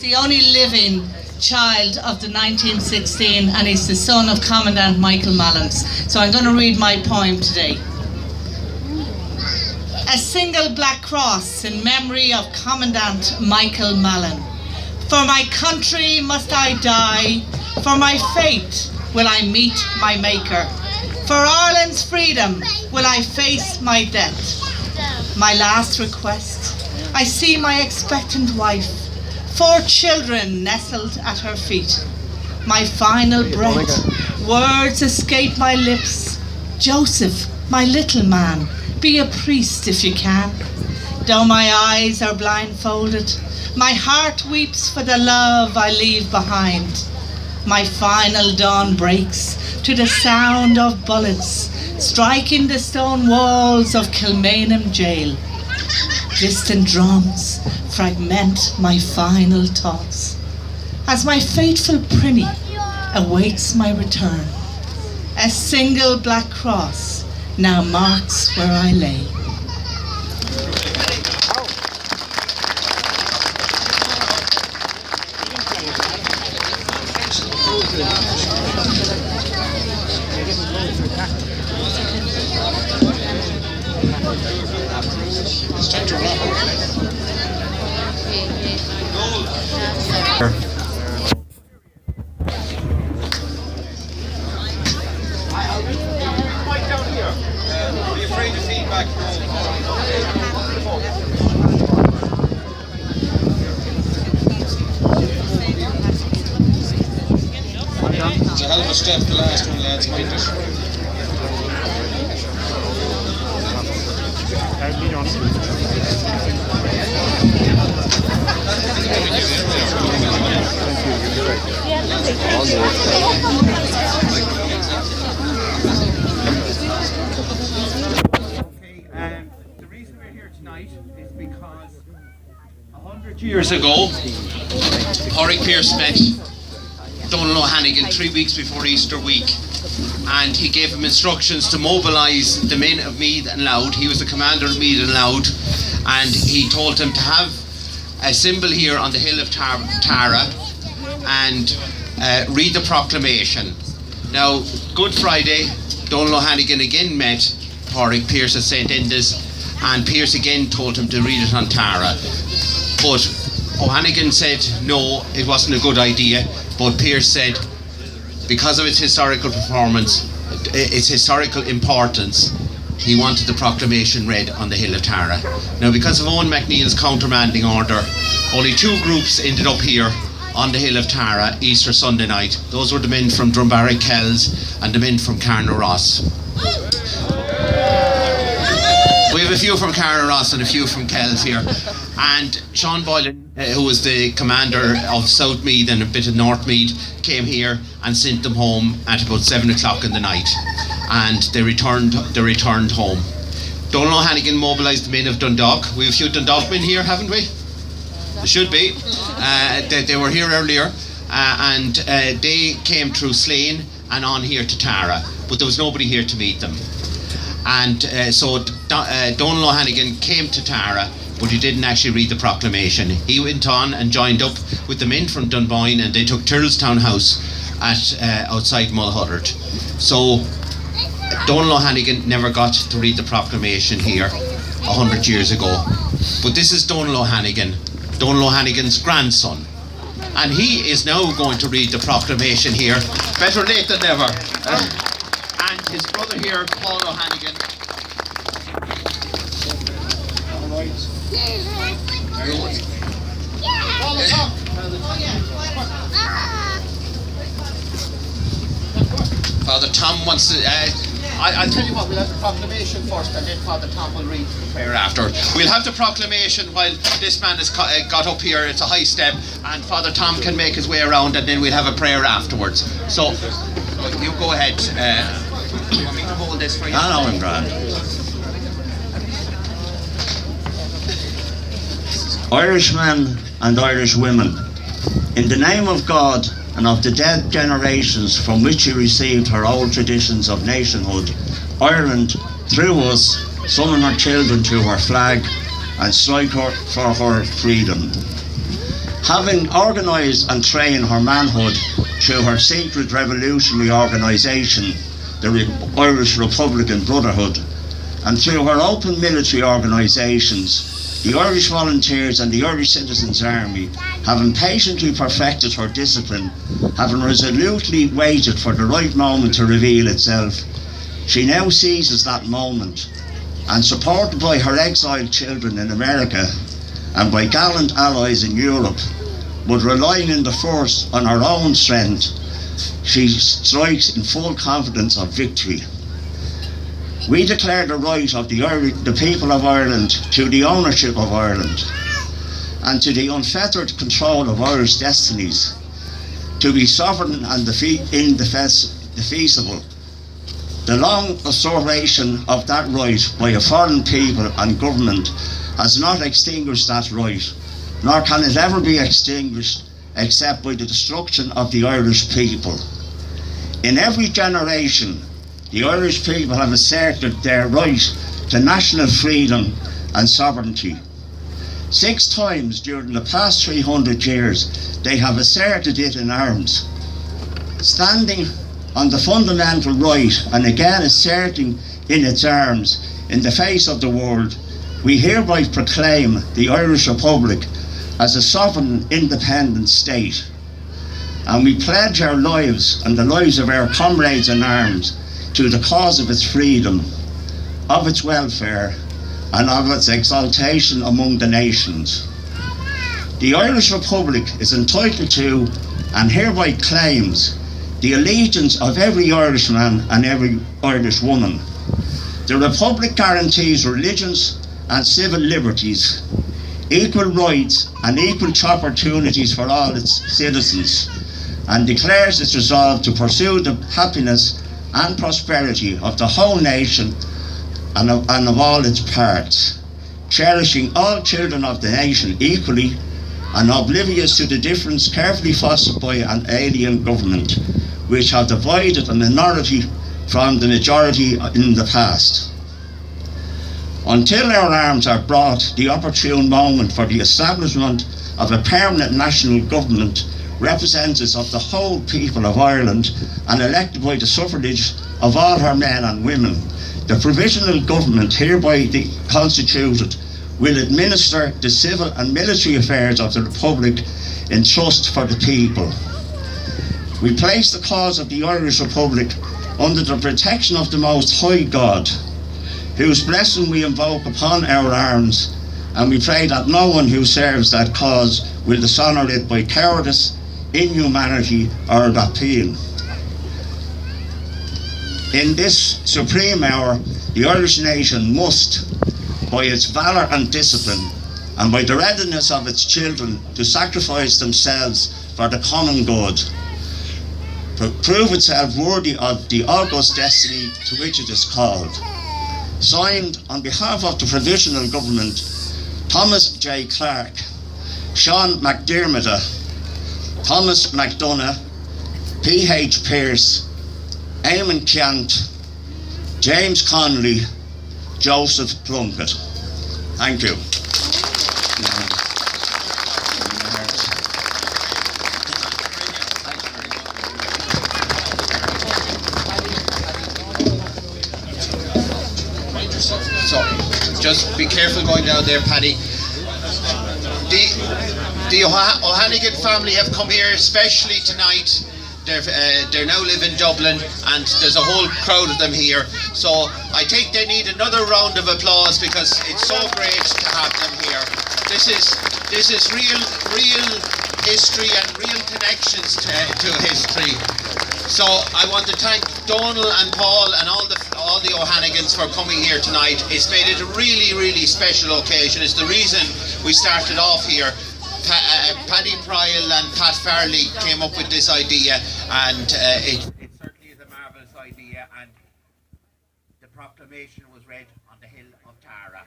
The only living child of the 1916, and he's the son of Commandant Michael Mallins. So I'm going to read my poem today. A single black cross in memory of Commandant Michael Mallin. For my country must I die, for my fate will I meet my maker. For Ireland's freedom will I face my death. My last request, I see my expectant wife, 4 children nestled at her feet. My final breath, words escape my lips. Joseph, my little man, be a priest if you can. Though my eyes are blindfolded, my heart weeps for the love I leave behind. My final dawn breaks to the sound of bullets striking the stone walls of Kilmainham jail. Distant drums fragment my final thoughts as my faithful Prinny awaits my return. A single black cross now marks where I lay. It's time to wrap up. Mike down here. Are you afraid of feedback? It's a hell of a step, the last one, lads, mind it. The reason we're here tonight is because 100 years ago, Pádraig Pearse met Donal O'Hannigan 3 weeks before Easter week, and he gave him instructions to mobilise the men of Meath and Louth. He was the commander of Meath and Louth, and he told him to have a symbol here on the hill of Tara and read the proclamation. Now, Good Friday, Donal O'Hannigan again met Pádraig Pearse at St. Enda's, and Pearse again told him to read it on Tara. But O'Hannigan said no, it wasn't a good idea, but Pearse said because of its historical performance, its historical importance, he wanted the proclamation read on the hill of Tara. Now, because of Owen MacNeill's countermanding order, only 2 groups ended up here on the hill of Tara Easter Sunday night. Those were the men from Drumbarry Kells and the men from Carnaross. We have a few from Carnaross and a few from Kells here. And Sean Boylan, who was the commander of South Meath and a bit of North Meath, came here and sent them home at about 7 o'clock in the night. And they returned home. Donal O'Hannigan mobilised the men of Dundalk. We have a few Dundalk men here, haven't we? There should be. They were here earlier, and they came through Slane and on here to Tara, but there was nobody here to meet them. And so Donal O'Hannigan came to Tara, but he didn't actually read the proclamation. He went on and joined up with the men from Dunboyne, and they took Turlestown House at outside Mulhuddard. So Donal O'Hannigan never got to read the proclamation here 100 years ago. But this is Donal O'Hannigan, Donal O'Hannigan's grandson. And he is now going to read the proclamation here. Better late than never. And his brother here, Paul O'Hannigan. Father Tom wants to... I'll tell you what, we'll have the proclamation first, and then Father Tom will read the prayer after. We'll have the proclamation while this man has got up here. It's a high step, and Father Tom can make his way around, and then we'll have a prayer afterwards. So, you go ahead. You want me to hold this for you? I know, I'm grand. Irishmen and Irish women, in the name of God and of the dead generations from which she received her old traditions of nationhood, Ireland, through us, summon her children to her flag and strike her for her freedom. Having organised and trained her manhood through her secret revolutionary organisation, the Irish Republican Brotherhood, and through her open military organisations, the Irish Volunteers and the Irish Citizens' Army, having patiently perfected her discipline, having resolutely waited for the right moment to reveal itself, she now seizes that moment, and supported by her exiled children in America and by gallant allies in Europe, but relying in the first on her own strength, she strikes in full confidence of victory. We declare the right of the people of Ireland to the ownership of Ireland and to the unfettered control of Irish destinies, to be sovereign and indefeasible. The long usurpation of that right by a foreign people and government has not extinguished that right, nor can it ever be extinguished except by the destruction of the Irish people. In every generation, the Irish people have asserted their right to national freedom and sovereignty. 6 times during the past 300 years, they have asserted it in arms. Standing on the fundamental right and again asserting in its arms in the face of the world, we hereby proclaim the Irish Republic as a sovereign independent state. And we pledge our lives and the lives of our comrades in arms to the cause of its freedom, of its welfare, and of its exaltation among the nations. The Irish Republic is entitled to, and hereby claims, the allegiance of every Irishman and every Irish woman. The Republic guarantees religious and civil liberties, equal rights and equal opportunities for all its citizens, and declares its resolve to pursue the happiness and prosperity of the whole nation and of all its parts, cherishing all children of the nation equally and oblivious to the difference carefully fostered by an alien government, which have divided a minority from the majority in the past. Until our arms are brought the opportune moment for the establishment of a permanent national government, representatives of the whole people of Ireland and elected by the suffrage of all her men and women, the provisional government hereby constituted will administer the civil and military affairs of the Republic in trust for the people. We place the cause of the Irish Republic under the protection of the Most High God, whose blessing we invoke upon our arms, and we pray that no one who serves that cause will dishonour it by cowardice, inhumanity or rapine. In this supreme hour, the Irish nation must, by its valour and discipline, and by the readiness of its children to sacrifice themselves for the common good, prove itself worthy of the august destiny to which it is called. Signed on behalf of the Provisional Government, Thomas J. Clark, Sean McDermott, Thomas McDonough, P.H. Pearce, Eamon Ciant, James Connolly, Joseph Plunkett. Thank you. So, just be careful going down there, Paddy. The O'Hannigan family have come here especially tonight. They now live in Dublin, and there's a whole crowd of them here. So I think they need another round of applause because it's so great to have them here. This is real history and real connections to history. So I want to thank Donal and Paul and all the O'Hannigans for coming here tonight. It's made it a really special occasion. It's the reason we started off here. Paddy Pryle and Pat Farley came up with this idea, and it certainly is a marvellous idea, and the proclamation was read on the hill of Tara.